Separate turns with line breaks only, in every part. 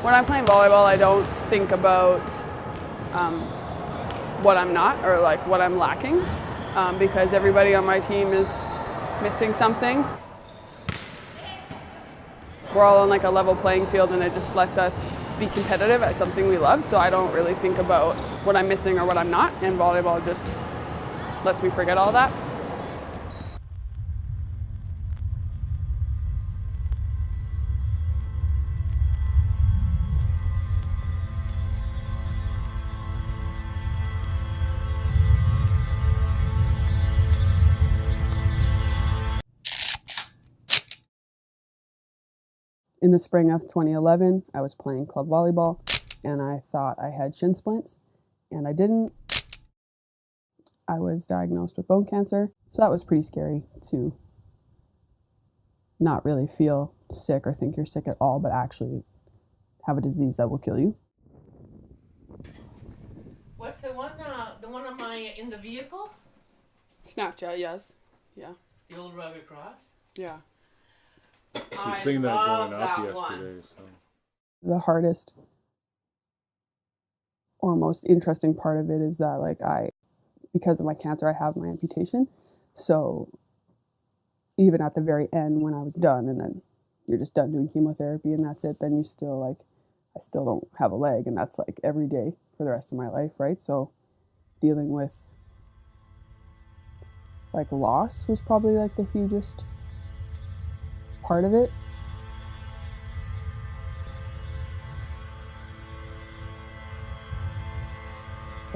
When I'm playing volleyball, I don't think about what I'm not or like what I'm lacking because everybody on my team is missing something. We're all on like a level playing field and it just lets us be competitive at something we love, so I don't really think about what I'm missing or what I'm not, and volleyball just lets me forget all that. In the spring of 2011, I was playing club volleyball and I thought I had shin splints and I didn't. I was diagnosed with bone cancer, so that was pretty scary to not really feel sick or think you're sick at all, but actually have a disease that will kill you.
What's the one on my in the vehicle?
Snapchat, yes. Yeah.
The old rugged cross?
Yeah.
We've seen that going up yesterday. So.
The hardest or most interesting part of it is that because of my cancer, I have my amputation. So even at the very end when I was done and then you're just done doing chemotherapy and that's it, then you still I still don't have a leg, and that's like every day for the rest of my life, right? So dealing with loss was probably the hugest part of it.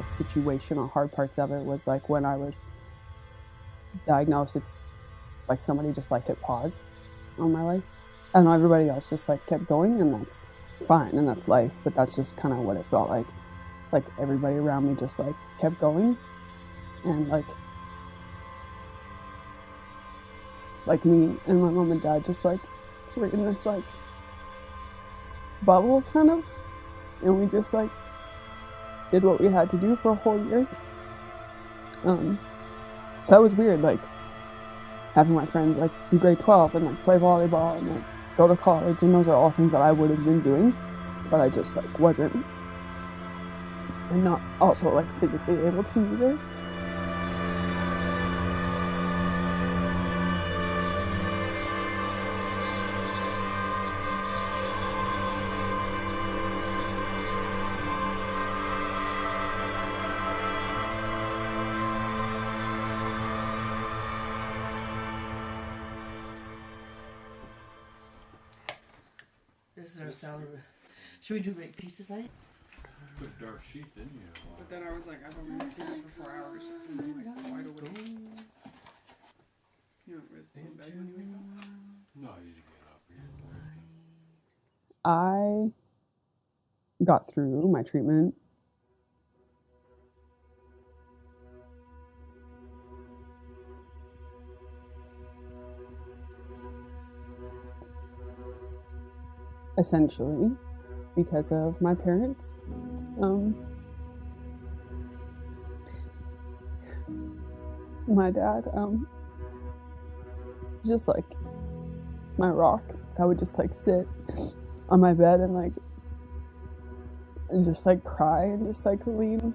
Situational hard parts of it was when I was diagnosed, it's like somebody just hit pause on my life. I don't know, everybody else just kept going, and that's fine and that's life, but that's just kind of what it felt like. Everybody around me just kept going, and me and my mom and dad just were in this bubble kind of, and we just did what we had to do for a whole year. So that was weird, having my friends do grade 12 and play volleyball and go to college, and those are all things that I would have been doing, but I just wasn't, and not also physically able to either.
This is our salary. Should we do big pieces, eh?
Put dark sheet, didn't you?
But then I was I've only seen it for 4 hours. And I'm wide awake. You don't really stay in bed when you wake up?
No, you just get up.
I got through my treatment. Essentially because of my parents. My dad, just my rock. I would just sit on my bed and just cry and just lean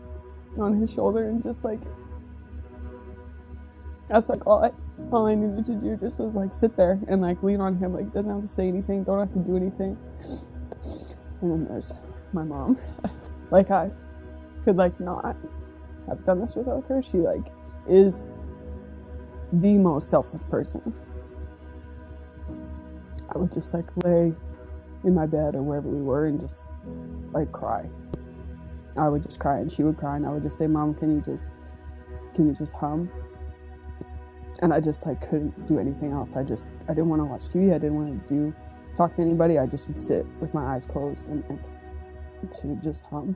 on his shoulder and just that's all I needed to do just was sit there and lean on him, didn't have to say anything, don't have to do anything. And then there's my mom. I could not have done this without her. She is the most selfless person. I would just lay in my bed or wherever we were and just cry. I would just cry and she would cry and I would just say, "Mom, can you just hum?" And I just couldn't do anything else. I didn't want to watch TV. I didn't want to talk to anybody. I just would sit with my eyes closed and she would just hum.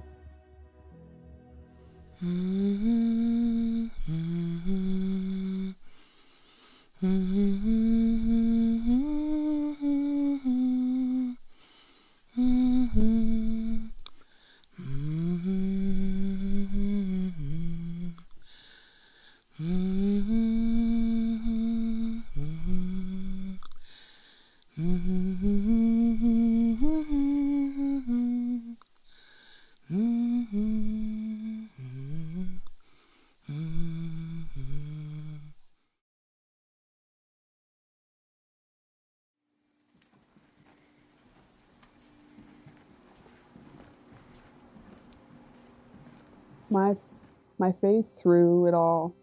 My faith through it all,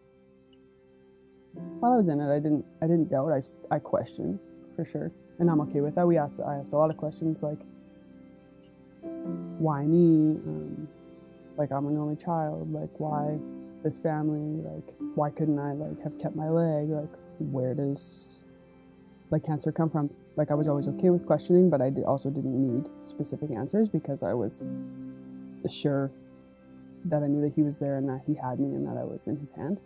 while I was in it, I didn't doubt. I questioned for sure, and I'm okay with that. I asked a lot of questions like, why me? Like, I'm an only child. Like, why this family? Like, why couldn't I like have kept my leg? Like, where does like cancer come from? Like, I was always okay with questioning, but I also didn't need specific answers because I was sure that I knew that he was there and that he had me and that I was in his hand,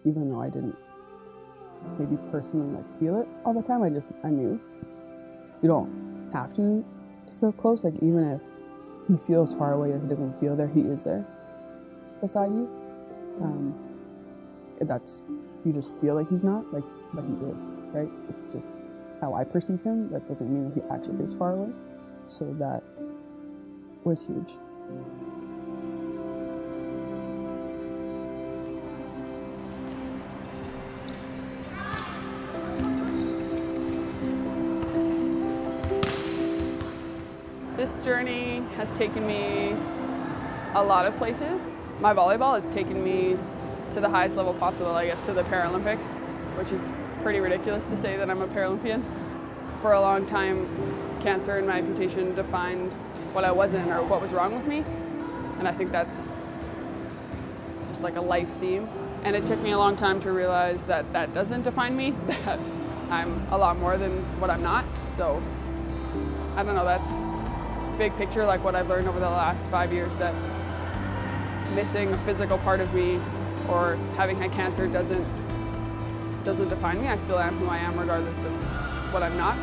even though I didn't maybe personally like feel it all the time. I knew. You don't have to feel close. Like, even if he feels far away or he doesn't feel there, he is there beside you. You just feel like he's not, like, but he is, right? It's just how I perceive him. That doesn't mean that he actually is far away. So that was huge. This journey has taken me a lot of places. My volleyball has taken me to the highest level possible, I guess, to the Paralympics, which is pretty ridiculous to say that I'm a Paralympian. For a long time, cancer and my amputation defined what I wasn't or what was wrong with me. And I think that's just like a life theme. And it took me a long time to realize that that doesn't define me, that I'm a lot more than what I'm not. So, I don't know, that's big picture, like what I've learned over the last 5 years, that missing a physical part of me or having had cancer doesn't define me. I still am who I am regardless of what I'm not.